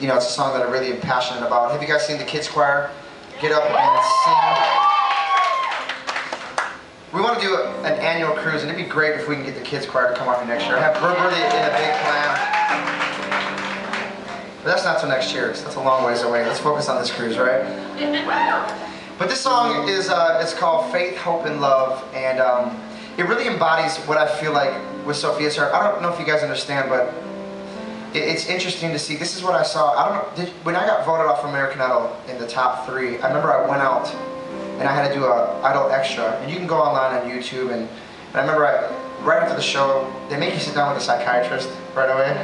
you know, it's a song that I really am passionate about. Have you guys seen the kids choir get up and sing? We want to do an annual cruise, and it'd be great if we can get the kids choir to come on next year. We're really in a big plan. But that's not till next year, so that's a long ways away. Let's focus on this cruise, right? But this song is it's called Faith, Hope, and Love, and it really embodies what I feel like with Sophia's heart. I don't know if you guys understand, but it's interesting to see. This is what I saw. I don't know, when I got voted off American Idol in the top 3, I remember I went out and I had to do a Idol Extra, and you can go online on YouTube, and I remember right after the show, they make you sit down with a psychiatrist right away.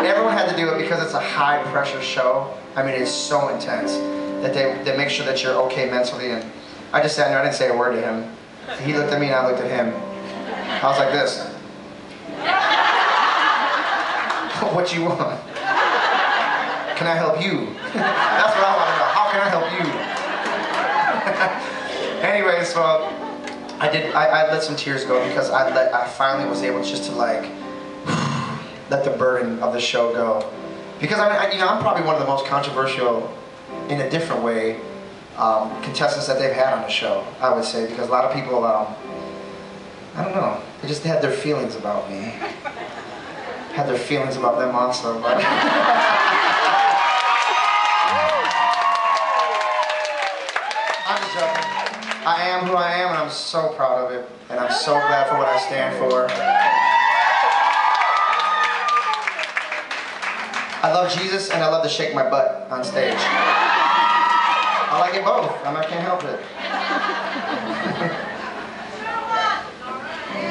Everyone had to do it because it's a high pressure show. I mean, it's so intense that they make sure that you're okay mentally, and I just sat there, I didn't say a word to him. He looked at me and I looked at him. I was like this. What you want? Can I help you? That's what I want to know. How can I help you? Anyway, so I let some tears go because I finally was able just to like let the burden of the show go. Because you know, I'm probably one of the most controversial, in a different way, contestants that they've had on the show, I would say, because a lot of people, I don't know, they just had their feelings about me. Had their feelings about them also, but I'm just joking. I am who I am, and I'm so proud of it, and I'm so glad for what I stand for. I love Jesus, and I love to shake my butt on stage. I like it both. I can't help it.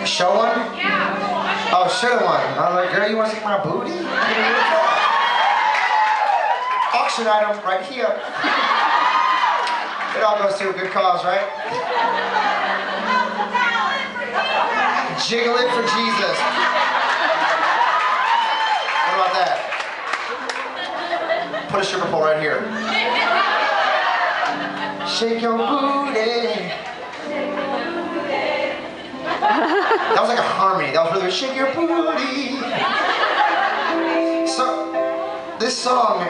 Show one? Oh, should have won. I was like, girl, you want to see my booty? Auction item right here. It all goes to a good cause, right? Jiggle it for Jesus. What about that? Put a stripper pole right here. Shake your booty. That was like a harmony. That was really shake your booty. So this song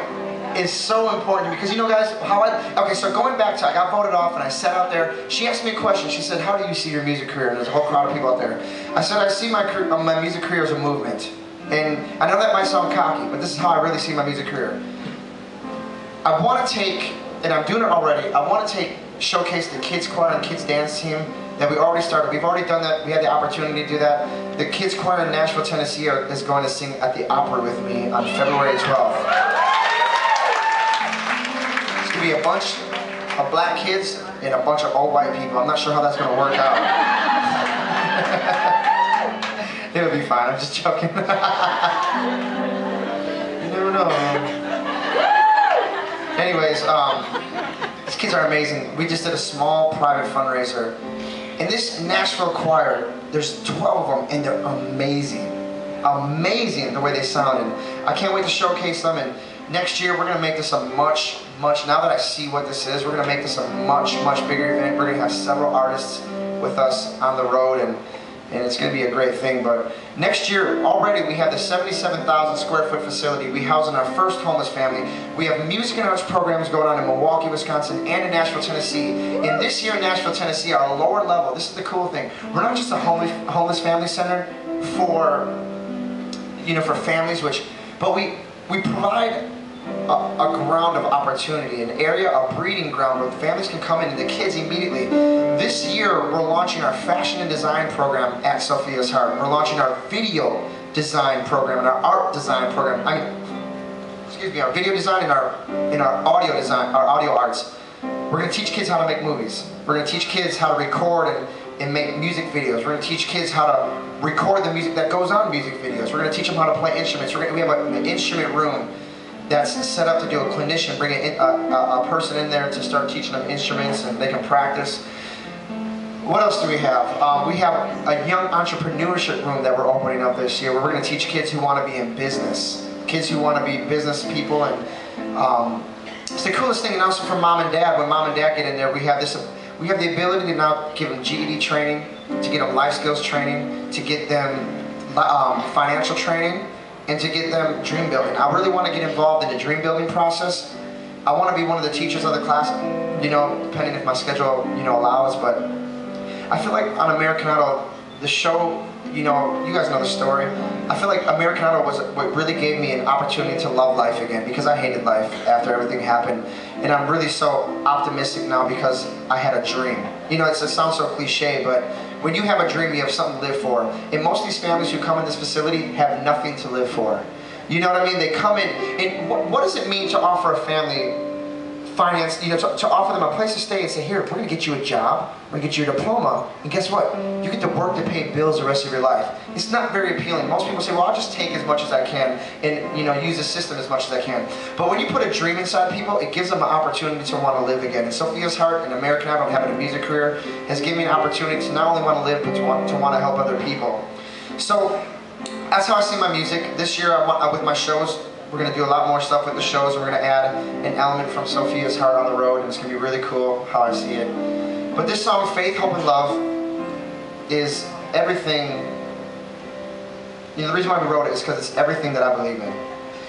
is so important because, you know, guys, okay, so going back to, I got voted off and I sat out there. She asked me a question. She said, how do you see your music career? And there's a whole crowd of people out there. I said, I see my music career as a movement. And I know that might sound cocky, but this is how I really see my music career. I want to take, and I'm doing it already, I want to showcase the kids choir and kids dance team that we already started. We've already done that. We had the opportunity to do that. The kids choir in Nashville, Tennessee is going to sing at the Opry with me on February 12th. It's going to be a bunch of black kids and a bunch of old white people. I'm not sure how that's going to work out. It'll be fine. I'm just joking. You never know. Anyways, these kids are amazing. We just did a small private fundraiser. In this Nashville choir, there's 12 of them, and they're amazing. Amazing the way they sound. And I can't wait to showcase them. And next year, we're going to make this a much, now that I see what this is, we're going to make this a much bigger event. We're going to have several artists with us on the road, and it's going to be a great thing. But next year, already we have the 77,000 square foot facility. We house in our first homeless family. We have music and arts programs going on in Milwaukee, Wisconsin, and in Nashville, Tennessee. And this year in Nashville, Tennessee, our lower level, this is the cool thing. We're not just a homeless family center for, you know, for families, but we provide a ground of opportunity, an area, a breeding ground where families can come in and the kids immediately. This year, we're launching our fashion and design program at Sophia's Heart. We're launching our video design program and our art design program. Our video design and our audio design, our audio arts. We're going to teach kids how to make movies. We're going to teach kids how to record and make music videos. We're going to teach kids how to record the music that goes on music videos. We're going to teach them how to play instruments. We have an instrument room that's set up to do a clinician, bring a person in there to start teaching them instruments and they can practice. What else do we have? We have a young entrepreneurship room that we're opening up this year where we're going to teach kids who want to be in business. Kids who want to be business people, and it's the coolest thing. And also for mom and dad, when mom and dad get in there, we have the ability to now give them GED training, to get them life skills training, to get them financial training, and to get them dream building. I really want to get involved in the dream building process. I want to be one of the teachers of the class, you know, depending if my schedule, you know, allows, but I feel like on American Idol, the show, you know, you guys know the story. I feel like American Idol was what really gave me an opportunity to love life again, because I hated life after everything happened. And I'm really so optimistic now because I had a dream. You know, it sounds so cliche, but when you have a dream, you have something to live for. And most of these families who come in this facility have nothing to live for. You know what I mean? They come in, and what does it mean to offer a family finance, you know, to offer them a place to stay and say, here, we're going to get you a job, we're going to get you a diploma, and guess what? You get to work to pay bills the rest of your life. It's not very appealing. Most people say, well, I'll just take as much as I can and, you know, use the system as much as I can. But when you put a dream inside people, it gives them an opportunity to want to live again. And Sophia's heart and American Idol having a music career has given me an opportunity to not only want to live, but to want to help other people. So that's how I see my music. This year, with my shows, we're going to do a lot more stuff with the shows. We're going to add an element from Sophia's Heart on the Road, and it's going to be really cool how I see it. But this song, Faith, Hope, and Love, is everything. You know, the reason why we wrote it is because it's everything that I believe in.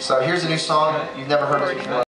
So here's a new song. You've never heard it before.